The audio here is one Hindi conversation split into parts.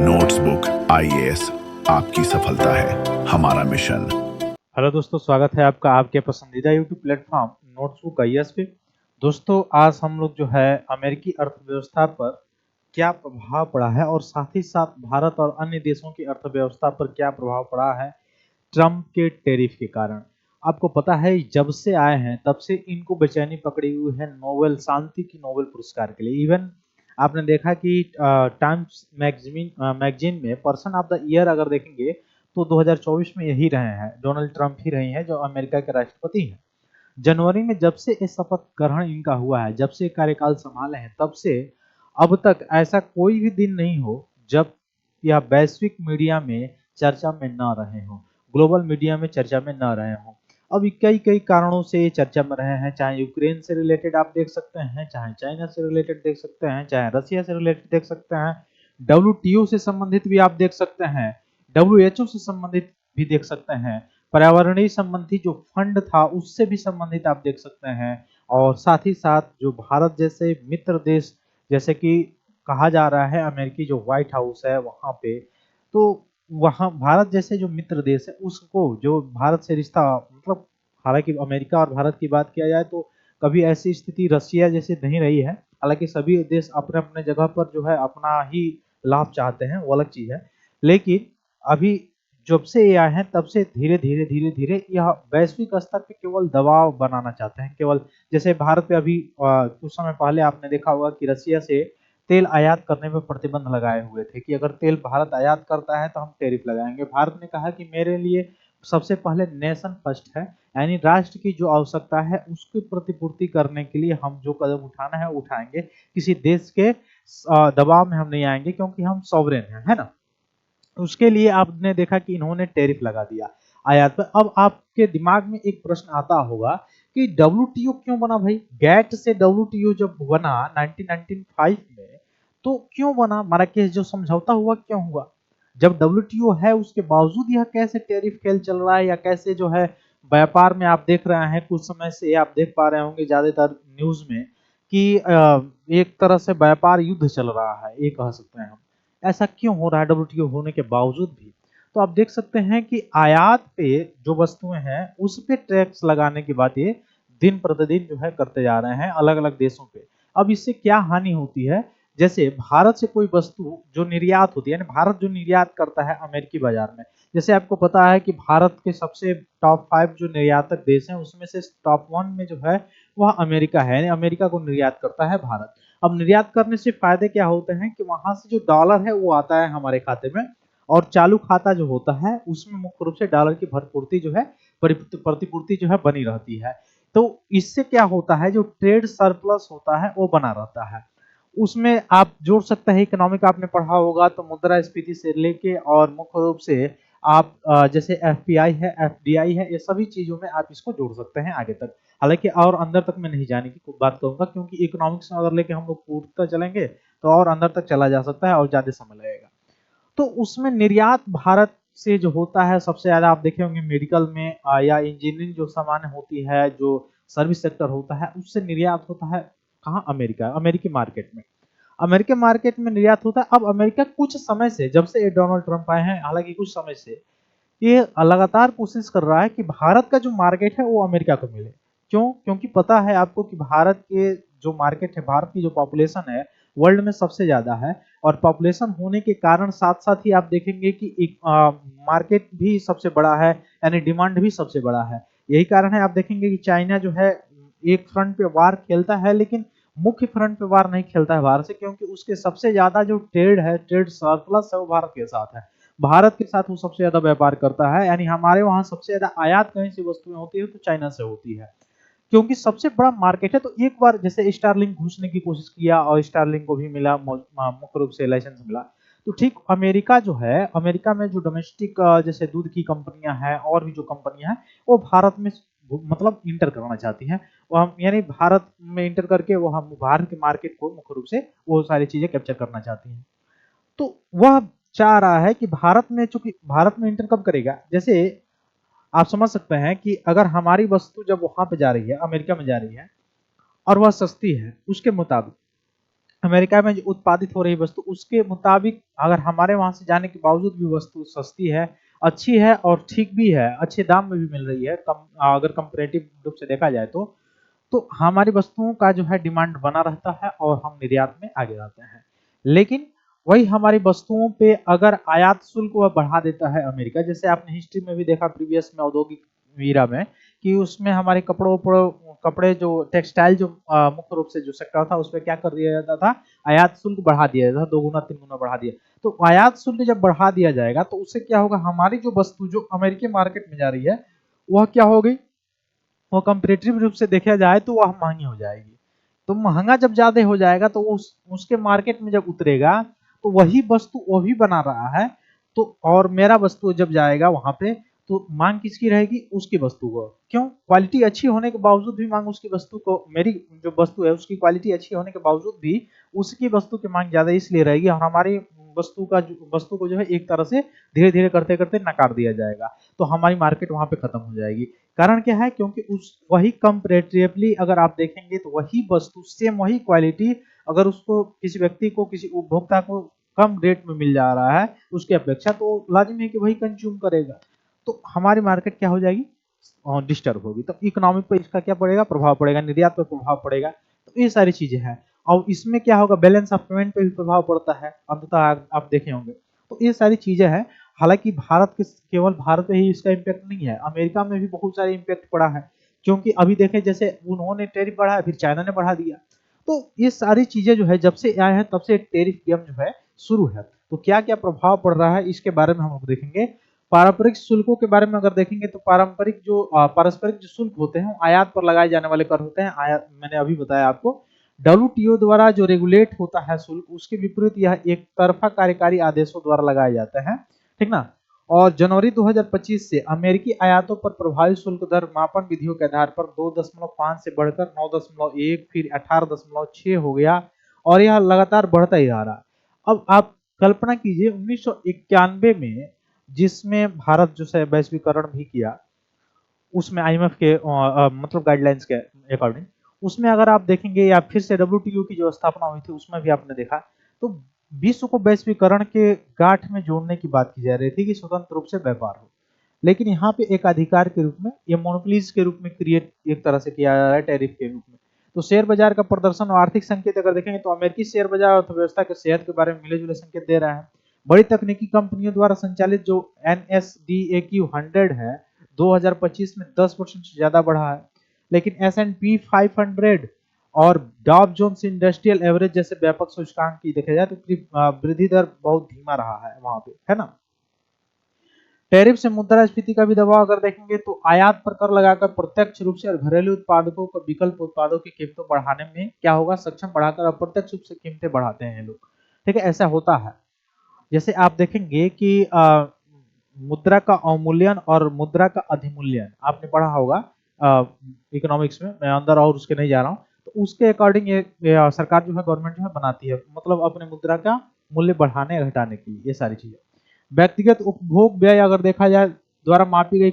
नोट्सबुक आईएएस आपकी सफलता है हमारा मिशन। हेलो दोस्तों, स्वागत है आपका आपके पसंदीदा यूट्यूब प्लेटफॉर्म नोट्सबुक आईएएस पे। दोस्तों, आज हम लोग जो है अमेरिकी अर्थव्यवस्था पर क्या प्रभाव पड़ा है और साथ ही साथ भारत और अन्य देशों की अर्थव्यवस्था पर क्या प्रभाव पड़ा है ट्रम्प के टैरिफ के कारण। आपको पता है जब से आए हैं तब से इनको बेचैनी पकड़ी हुई है नोबेल शांति की नोबेल पुरस्कार के लिए। इवन आपने देखा कि टाइम्स मैगजीन में पर्सन ऑफ द ईयर अगर देखेंगे तो 2024 में यही रहे हैं, डोनाल्ड ट्रंप ही रहे हैं जो अमेरिका के राष्ट्रपति हैं। जनवरी में जब से ये शपथ ग्रहण इनका हुआ है, जब से कार्यकाल संभाले हैं, तब से अब तक ऐसा कोई भी दिन नहीं हो जब यह वैश्विक मीडिया में चर्चा में न रहे हों, ग्लोबल मीडिया में चर्चा में न रहे हों। अब कई कई कारणों से ये चर्चा में रहे हैं, चाहे यूक्रेन से रिलेटेड आप देख सकते हैं, चाहे चाइना से रिलेटेड देख सकते हैं, चाहे रशिया से रिलेटेड देख सकते हैं, डब्ल्यूटीओ से संबंधित भी आप देख सकते हैं, डब्ल्यूएचओ से संबंधित भी देख सकते हैं, पर्यावरणीय संबंधी जो फंड था उससे भी संबंधित आप देख सकते हैं, और साथ ही साथ जो भारत जैसे मित्र देश, जैसे कि कहा जा रहा है अमेरिकी जो व्हाइट हाउस है वहां पे, तो वहां भारत जैसे जो मित्र देश है उसको जो भारत से रिश्ता, मतलब हालांकि अमेरिका और भारत की बात किया जाए तो कभी ऐसी स्थिति रशिया जैसी नहीं रही है। हालांकि सभी देश अपने अपने जगह पर जो है अपना ही लाभ चाहते हैं, वो अलग चीज है। लेकिन अभी जब से ये आए हैं तब से धीरे धीरे यह वैश्विक स्तर पे केवल दबाव बनाना चाहते हैं। केवल जैसे भारत पे अभी कुछ समय पहले आपने देखा होगा कि रशिया से तेल आयात करने पे प्रतिबंध लगाए हुए थे कि अगर तेल भारत आयात करता है तो हम टैरिफ लगाएंगे। भारत ने कहा कि मेरे लिए सबसे पहले नेशन फर्स्ट है, यानी राष्ट्र की जो आवश्यकता है उसकी प्रतिपूर्ति करने के लिए हम जो कदम उठाना है वो उठाएंगे, किसी देश के दबाव में हम नहीं आएंगे क्योंकि हम सॉवरेन हैं, है ना। उसके लिए आपने देखा कि इन्होंने टैरिफ लगा दिया आयात पर। अब आपके दिमाग में एक प्रश्न आता होगा कि डब्ल्यूटीओ क्यों बना भाई? गैट से डब्ल्यूटीओ जब बना 1995 में, तो क्यों बना? माराकेस जो समझौता हुआ क्यों हुआ? जब डब्ल्यूटीओ है उसके बावजूद यह कैसे टैरिफ खेल चल रहा है, या कैसे जो है व्यापार में आप देख रहे हैं कुछ समय से, आप देख पा रहे होंगे ज्यादातर न्यूज में कि एक तरह से व्यापार युद्ध चल रहा है, ये कह सकते हैं हम। ऐसा क्यों हो रहा है डब्ल्यूटीओ होने के बावजूद भी? तो आप देख सकते हैं कि आयात पे जो वस्तुएं हैं उस पे टैक्स लगाने की बात ये दिन प्रतिदिन जो है करते जा रहे हैं अलग अलग देशों पे। अब इससे क्या हानि होती है? जैसे भारत से कोई वस्तु जो निर्यात होती है, यानी भारत जो निर्यात करता है अमेरिकी बाजार में, जैसे आपको पता है कि भारत के सबसे टॉप 5 जो निर्यातक देश हैं उसमें से टॉप 1 में जो है वह अमेरिका है, यानी अमेरिका को निर्यात करता है भारत। अब निर्यात करने से फायदे क्या होते हैं कि वहां से जो डॉलर है वो आता है हमारे खाते में, और चालू खाता जो होता है उसमें मुख्य रूप से डॉलर की भरपूर्ति जो है, प्रतिपूर्ति जो है बनी रहती है। तो इससे क्या होता है, जो ट्रेड सरप्लस होता है वो बना रहता है। उसमें आप जोड़ सकते हैं, इकोनॉमिक आपने पढ़ा होगा तो मुद्रास्फीति से लेके और मुख्य रूप से आप जैसे एफपीआई है, एफडीआई है, ये सभी चीजों में आप इसको जोड़ सकते हैं आगे तक। हालांकि और अंदर तक मैं नहीं जाने की बात करूंगा क्योंकि इकोनॉमिक्स में अगर लेके हम लोग पूछते चलेंगे तो और अंदर तक चला जा सकता है और ज्यादा समय लगेगा। तो उसमें निर्यात भारत से जो होता है सबसे ज्यादा आप देखे होंगे मेडिकल में या इंजीनियरिंग जो सामान होती है, जो सर्विस सेक्टर होता है, उससे निर्यात होता है कहाँ? अमेरिका, अमेरिकी मार्केट में। अमेरिकी मार्केट में निर्यात होता है। अब अमेरिका कुछ समय से, जब से डोनाल्ड ट्रंप आए हैं, हालांकि कुछ समय से ये लगातार कोशिश कर रहा है कि भारत का जो मार्केट है वो अमेरिका को मिले। क्यों? क्योंकि पता है आपको कि भारत के जो मार्केट है, भारत की जो पॉपुलेशन है वर्ल्ड में सबसे ज्यादा है, और पॉपुलेशन होने के कारण साथ साथ ही आप देखेंगे कि एक मार्केट भी सबसे बड़ा है, यानी डिमांड भी सबसे बड़ा है। यही कारण है आप देखेंगे कि चाइना जो है एक फ्रंट पे वार खेलता है लेकिन मुख्य फ्रंट पे वार नहीं खेलता है भारत से, क्योंकि उसके सबसे ज्यादा जो ट्रेड है, ट्रेड सरप्लस है, वो भारत के साथ है। भारत के साथ वो सबसे ज्यादा व्यापार करता है, यानी हमारे वहां सबसे ज्यादा आयात कहीं से वस्तुएं होती है तो चाइना से होती है, क्योंकि सबसे बड़ा मार्केट है। तो एक बार जैसे स्टारलिंक घुसने की कोशिश किया और स्टारलिंक को भी मिला, मुख्य रूप से लाइसेंस मिला, तो ठीक अमेरिका जो है, अमेरिका में जो डोमेस्टिक जैसे दूध की कंपनियां हैं और भी जो कंपनियां हैं वो भारत में मतलब इंटर करना चाहती हैं। वो हम यानी भारत में इंटर करके वो हम भारत के मार्केट को मुख्य रूप से वो सारी चीजें कैप्चर करना चाहती हैं। तो वह चाह रहा है कि भारत में, चूंकि भारत में इंटर कब करेगा, जैसे आप समझ सकते हैं कि अगर हमारी वस्तु जब वहां पे जा रही है, अमेरिका में जा रही है, और वह सस्ती है उसके मुताबिक, अमेरिका में जो उत्पादित हो रही वस्तु उसके मुताबिक अगर हमारे वहां से जाने के बावजूद भी वस्तु सस्ती है, अच्छी है और ठीक भी है, अच्छे दाम में भी मिल रही है, कम अगर कंपैरेटिव रूप से देखा जाए तो हमारी वस्तुओं का जो है डिमांड बना रहता है और हम निर्यात में आगे रहते हैं। लेकिन वही हमारी वस्तुओं पे अगर आयात शुल्क वह बढ़ा देता है अमेरिका, जैसे आपने हिस्ट्री में भी देखा प्रीवियस में औद्योगिक वीरा में कि उसमें हमारे कपड़े जो टेक्सटाइल जो मुख्य रूप से जो सेक्टर था उसमें क्या कर दिया जाता था, आयात शुल्क बढ़ा दिया जाता था, 2 गुना 3 गुना बढ़ा दिया। तो आयात शुल्क जब बढ़ा दिया जाएगा तो उससे क्या होगा, हमारी जो वस्तु जो अमेरिकी मार्केट में जा रही है वह क्या होगी, वो कंपेरेटिव रूप से देखा जाए तो वह महंगी हो जाएगी। तो महंगा जब ज्यादा हो जाएगा तो उसके मार्केट में जब उतरेगा तो वही वस्तु वो भी बना रहा है, तो और मेरा वस्तु जब जाएगा वहां पे तो मांग किसकी रहेगी, उसकी वस्तु को। क्यों, क्वालिटी अच्छी होने के बावजूद भी मांग उसकी वस्तु को, मेरी जो वस्तु है उसकी क्वालिटी अच्छी होने के बावजूद भी उसकी वस्तु की मांग ज्यादा इसलिए रहेगी और हमारी वस्तु को जो है एक तरह से धीरे धीरे करते करते नकार दिया जाएगा, तो हमारी मार्केट वहां पे खत्म हो जाएगी। कारण क्या है, क्योंकि उस वही कंपैरेटिवली अगर आप देखेंगे तो वही वस्तु सेम वही क्वालिटी अगर उसको किसी व्यक्ति को किसी उपभोक्ता को कम रेट में मिल जा रहा है उसकी अपेक्षा, तो लाजिमी है कि वही कंज्यूम करेगा, तो हमारी मार्केट क्या हो जाएगी, डिस्टर्ब होगी। तो इकोनॉमिक पे इसका क्या पड़ेगा, प्रभाव पड़ेगा, निर्यात पर प्रभाव पड़ेगा। तो ये सारी चीजें हैं और इसमें क्या होगा, बैलेंस ऑफ पेमेंट पे भी प्रभाव पड़ता है अंततः, आप देखे होंगे। तो ये सारी चीजें हैं। हालांकि भारत के केवल भारत में ही इसका इम्पैक्ट नहीं है, अमेरिका में भी बहुत सारे इम्पैक्ट पड़ा है, क्योंकि अभी देखें जैसे उन्होंने टैरिफ बढ़ाया फिर चाइना ने बढ़ा दिया। तो ये सारी चीजें जो है जब से आए हैं तब से टैरिफ गेम जो है शुरू है। तो क्या क्या प्रभाव पड़ रहा है इसके बारे में हम लोग देखेंगे। पारंपरिक शुल्कों के बारे में अगर देखेंगे तो पारस्परिक जो शुल्क होते हैं वो आयात पर लगाए जाने वाले कर होते हैं। आयात मैंने अभी बताया आपको, डब्ल्यूटीओ द्वारा जो रेगुलेट होता है शुल्क, उसके विपरीत यह एक तरफा कार्यकारी आदेशों द्वारा लगाए जाते हैं, ठीक ना। और जनवरी 2025 से अमेरिकी आयातों पर प्रभावी शुल्क दर मापन विधियों के आधार पर 2.5 से बढ़कर 9.1 फिर 18.6 हो गया और यह लगातार बढ़ता ही रहा। अब आप कल्पना कीजिए 1991 में जिसमें भारत जो है वैश्वीकरण भी किया, उसमें आईएमएफ के मतलब गाइडलाइंस के अकॉर्डिंग, उसमें अगर आप देखेंगे या फिर से डब्ल्यूटीओ की जो स्थापना हुई थी उसमें भी आपने देखा तो विश्व को वैश्वीकरण के गांठ में जोड़ने की बात की जा रही थी कि स्वतंत्र रूप से व्यापार हो, लेकिन यहाँ पे एक अधिकार के रूप में या मोनोपोलीज के रूप में क्रिएट एक तरह से किया जा रहा है टैरिफ के रूप में। तो शेयर बाजार का प्रदर्शन और आर्थिक संकेत अगर देखेंगे तो अमेरिकी शेयर बाजार अर्थव्यवस्था के सेहत के बारे में मिले जुले संकेत दे रहा है। बड़ी तकनीकी कंपनियों द्वारा संचालित जो NSDAQ 100 है 2025 में 10% से ज्यादा बढ़ा है, लेकिन S&P 500 और डॉव जोन्स इंडस्ट्रियल एवरेज जैसे व्यापक सूचकांक की देखा जाए तो वृद्धि दर बहुत धीमा रहा है वहां पे, है ना। टैरिफ से मुद्रास्फीति का भी दबाव अगर देखेंगे तो आयात पर कर लगाकर प्रत्यक्ष रूप से और घरेलू उत्पादकों को विकल्प उत्पादों की कीमतों बढ़ाने में क्या होगा, सक्षम बढ़ाकर अप्रत्यक्ष रूप से कीमतें बढ़ाते हैं लोग, ठीक है, ऐसा होता है। जैसे आप देखेंगे कि मुद्रा का अवमूल्यन और मुद्रा का अधिमूल्यन आपने पढ़ा होगा इकोनॉमिक्स में, मैं अंदर और उसके नहीं जा रहा हूँ। तो उसके अकॉर्डिंग ये सरकार जो है गवर्नमेंट जो है बनाती है, मतलब अपने मुद्रा का मूल्य बढ़ाने या घटाने के लिए ये सारी चीजें। व्यक्तिगत उपभोग व्यय अगर देखा जाए द्वारा मापी गई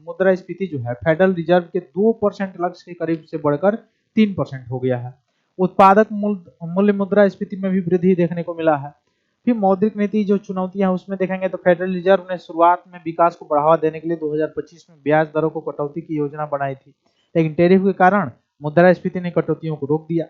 मुद्रास्फीति जो है फेडरल रिजर्व के 2% लक्ष्य के करीब से बढ़कर 3% हो गया है। उत्पादक मूल्य मुद्रास्फीति में भी वृद्धि देखने को मिला है। फिर मौद्रिक नीति जो चुनौतियां उसमें देखेंगे तो फेडरल रिजर्व ने शुरुआत में विकास को बढ़ावा देने के लिए 2025 में ब्याज दरों को कटौती की योजना बनाई थी, लेकिन टैरिफ के कारण मुद्रास्फीति ने कटौतियों को रोक दिया,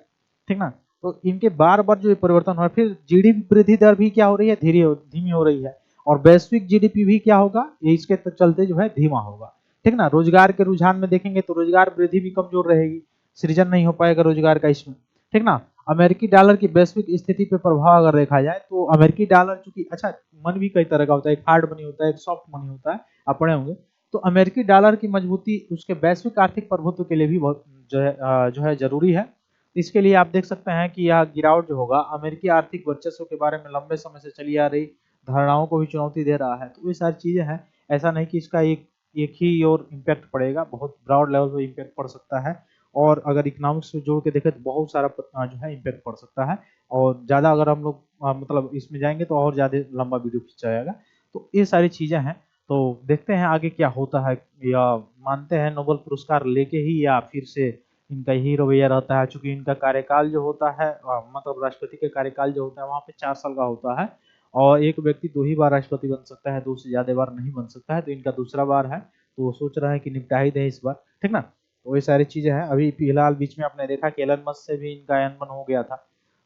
ठीक ना। तो इनके बार बार जो परिवर्तन हुआ, फिर जीडीपी वृद्धि दर भी क्या हो रही है, धीमी हो रही है और वैश्विक जीडीपी भी क्या होगा, ये इसके चलते जो है धीमा होगा, ठीक ना। रोजगार के रुझान में देखेंगे तो रोजगार वृद्धि भी कमजोर रहेगी, सृजन नहीं हो पाएगा रोजगार का इसमें, ठीक ना। अमेरिकी डॉलर की वैश्विक स्थिति पे प्रभाव अगर देखा जाए तो अमेरिकी डॉलर चूंकि अच्छा मन भी कई तरह का होता है, एक हार्ड मनी होता है, एक सॉफ्ट मनी होता है, आप पढ़े होंगे। तो अमेरिकी डॉलर की मजबूती उसके वैश्विक आर्थिक प्रभुत्व के लिए भी बहुत जो है जरूरी है। इसके लिए आप देख सकते हैं कि यह गिरावट जो होगा अमेरिकी आर्थिक वर्चस्व के बारे में लंबे समय से चली आ रही धारणाओं को भी चुनौती दे रहा है। तो ये सारी चीजें हैं, ऐसा नहीं कि इसका एक ही और इम्पैक्ट पड़ेगा, बहुत ब्रॉड लेवल पे इम्पैक्ट पड़ सकता है और अगर इकोनॉमिक्स से जोड़ के देखें तो बहुत सारा जो है इम्पैक्ट पड़ सकता है और ज्यादा अगर हम लोग मतलब इसमें जाएंगे तो और ज्यादा लंबा वीडियो खींच जाएगा। तो ये सारी चीजें हैं, तो देखते हैं आगे क्या होता है, या मानते हैं नोबेल पुरस्कार लेके ही या फिर से इनका यही रवैया रहता है। चूंकि इनका कार्यकाल जो होता है मतलब राष्ट्रपति का कार्यकाल जो होता है वहाँ पे 4 साल का होता है, और एक व्यक्ति 2 ही बार राष्ट्रपति बन सकता है, 2 से ज्यादा बार नहीं बन सकता है। तो इनका दूसरा बार है, तो वो सोच रहे हैं कि निपटा ही दें इस बार, ठीक ना। तो ये सारी चीजें हैं। अभी फिलहाल बीच में आपने देखा कि एलन मस्क से भी इनका अनबन हो गया था।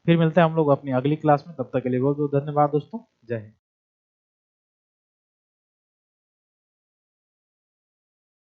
फिर मिलते हैं हम लोग अपनी अगली क्लास में, तब तक के लिए बहुत बहुत धन्यवाद दोस्तों। जय हिंद।